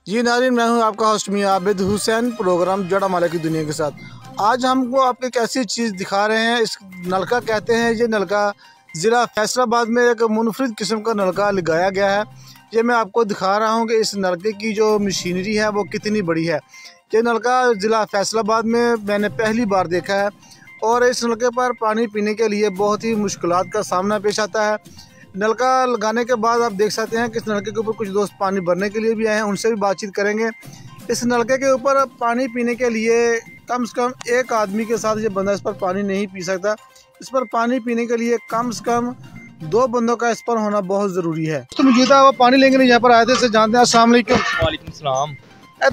जी नाज़रीन, मैं हूं आपका होस्ट मियां आबिद हुसैन, प्रोग्राम जड़ा माला की दुनिया के साथ। आज हमको आपको एक ऐसी चीज़ दिखा रहे हैं, इस नलका कहते हैं। ये नलका ज़िला फैसलाबाद में एक मुनफरिद किस्म का नलका लगाया गया है। ये मैं आपको दिखा रहा हूं कि इस नलके की जो मशीनरी है वो कितनी बड़ी है। ये नलका ज़िला फैसलाबाद में मैंने पहली बार देखा है और इस नलके पर पानी पीने के लिए बहुत ही मुश्किलात का सामना पेश आता है। नलका लगाने के बाद आप देख सकते हैं कि इस नलके के ऊपर कुछ दोस्त पानी भरने के लिए भी आए हैं, उनसे भी बातचीत करेंगे। इस नलके के ऊपर पानी पीने के लिए कम से कम एक आदमी के साथ ये बंदा इस पर पानी नहीं पी सकता। इस पर पानी पीने के लिए कम से कम 2 बंदों का इस पर होना बहुत ज़रूरी है। तो मौजूदा वो पानी लेंगे नहीं, यहाँ पर आए थे, इसे जानते हैं। अस्सलाम वालेकुम। वालेकुम सलाम।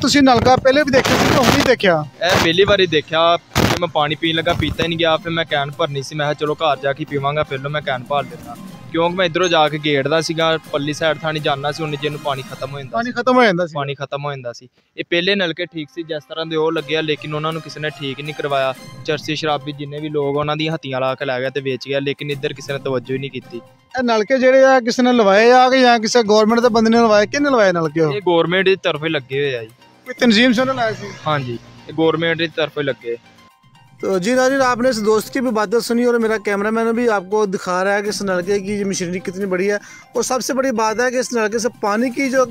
तुसी नलका पहले भी देखे थे, हुण ही देखा? पहली बार देखा, मैं पानी पीन लगा, पीता ही नहीं गया। फिर मैं कैन भरनी सी, मैं चलो घर जाके पीवांगा, फिर मैं कैन भर देता, क्योंकि मैं इधरों जाके गेड़दा सीगा, पल्ली साइड थानी जाना सी, उन्हें जिन्हों पानी खत्म हो जाता, पानी खत्म हो जाता सी। ये पहले नलके ठीक सी जिस तरह दे ओह लगे, लेकिन उन्होंने किसी ने ठीक नहीं करवाया। चरसी शराबी जिन्ने भी लोग उन्हों दी हत्तियां ला के लै गया ते बेच गया, लेकिन इधर किसी ने तवज्जो ही नहीं की। नलके जेडे आ किसी ने लवाए आ कि या किसी गवर्नमेंट के बंदे ने लवाए? किन्ने लवाए नलके? ये गवर्नमेंट की तरफों लगे हुए है जी। कोई तंजीम से लाए सी? हाँ जी, गवर्नमेंट की तरफों लगे। तो जी नाज़रीन, आपने इस दोस्त की भी बातें सुनी और मेरा कैमरामैन भी आपको दिखा रहा है कि इस नलके की मशीनरी कितनी बड़ी है। और सबसे बड़ी बात है कि इस नलके से पानी की जो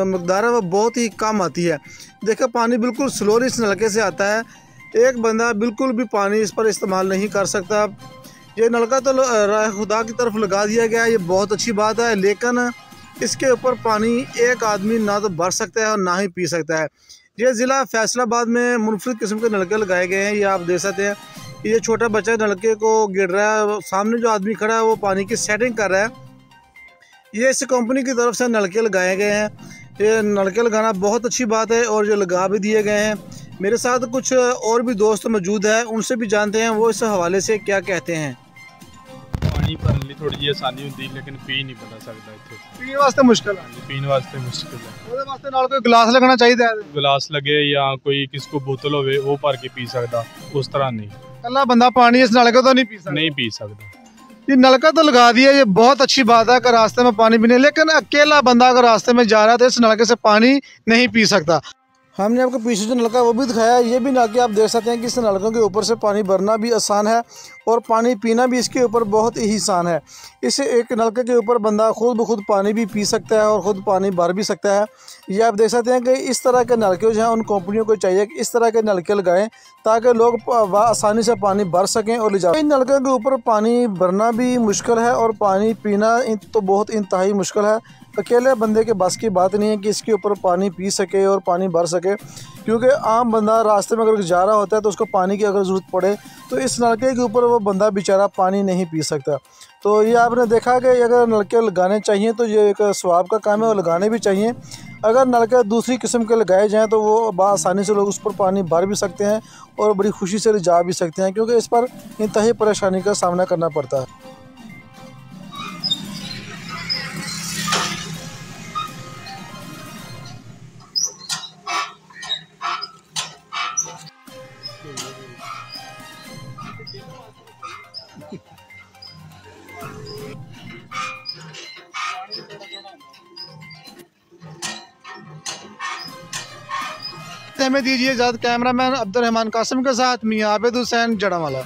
मकदार है वो बहुत ही कम आती है। देखो, पानी बिल्कुल स्लोली इस नलके से आता है। एक बंदा बिल्कुल भी पानी इस पर इस्तेमाल नहीं कर सकता। ये नलका तो खुदा की तरफ लगा दिया गया है, ये बहुत अच्छी बात है, लेकिन इसके ऊपर पानी एक आदमी ना तो भर सकता है और ना ही पी सकता है। ये ज़िला फैसलाबाद में मुनफरिद किस्म के नलके लगाए गए हैं। ये आप देख सकते हैं, ये छोटा बच्चा नलके को गिर रहा है, सामने जो आदमी खड़ा है वो पानी की सेटिंग कर रहा है। ये इस कंपनी की तरफ से नलके लगाए गए हैं। ये नलके लगाना बहुत अच्छी बात है और ये लगा भी दिए गए हैं। मेरे साथ कुछ और भी दोस्त मौजूद हैं, उनसे भी जानते हैं वो इस हवाले से क्या कहते हैं। पानी भरने थोड़ी जी आसानी होती, लेकिन पी नहीं पता सकता। इतने पीने वास्ते मुश्किल है। पीने वास्ते मुश्किल है। ਉਹਦੇ ਵਾਸਤੇ ਨਾਲ ਕੋਈ ਗਲਾਸ ਲੱਗਣਾ ਚਾਹੀਦਾ ਹੈ। गिलास लगे या कोई किसको बोतल होवे वो भर के पी सकता, उस तरह नहीं। ਕੱਲਾ ਬੰਦਾ पानी इस नलके तो नहीं पी सकता। नहीं पी सकता। ये नलका तो लगा दिया, ये बहुत अच्छी बात है कि रास्ते में पानी पीने, लेकिन अकेला बंदा अगर रास्ते में जा रहा है तो इस नलके से पानी नहीं पी सकता। हमने आपको पीछे जो नलका वो भी दिखाया, ये भी नलके आप देख सकते हैं कि इस नलकों के ऊपर से पानी भरना भी आसान है और पानी पीना भी इसके ऊपर बहुत ही आसान है। इस एक नलके के ऊपर बंदा खुद ब खुद पानी भी पी सकता है और ख़ुद पानी भर भी सकता है। ये आप देख सकते हैं कि इस तरह के नलके जो हैं उन कंपनियों को चाहिए कि इस तरह के नलके लगाएं ताकि लोग आसानी से पानी भर सकें और ले जाएं। इन नलकों के ऊपर पानी भरना भी मुश्किल है और पानी पीना तो बहुत इंतहाई मुश्किल है। अकेले बंदे के बस की बात नहीं है कि इसके ऊपर पानी पी सके और पानी भर सके, क्योंकि आम बंदा रास्ते में अगर जा रहा होता है तो उसको पानी की अगर ज़रूरत पड़े तो इस नलके के ऊपर वो बंदा बेचारा पानी नहीं पी सकता। तो ये आपने देखा कि अगर नलके लगाने चाहिए तो ये एक सवाब का काम है और लगाने भी चाहिए। अगर नलके दूसरी किस्म के लगाए जाएँ तो वो आसानी से लोग उस पर पानी भर भी सकते हैं और बड़ी खुशी से जा भी सकते हैं, क्योंकि इस पर इंतहाई परेशानी का सामना करना पड़ता है। हमें दीजिए इजाज़त। कैमरामैन अब्दुल रहमान कासिम के साथ मियां आबिद हुसैन, जड़ामाला।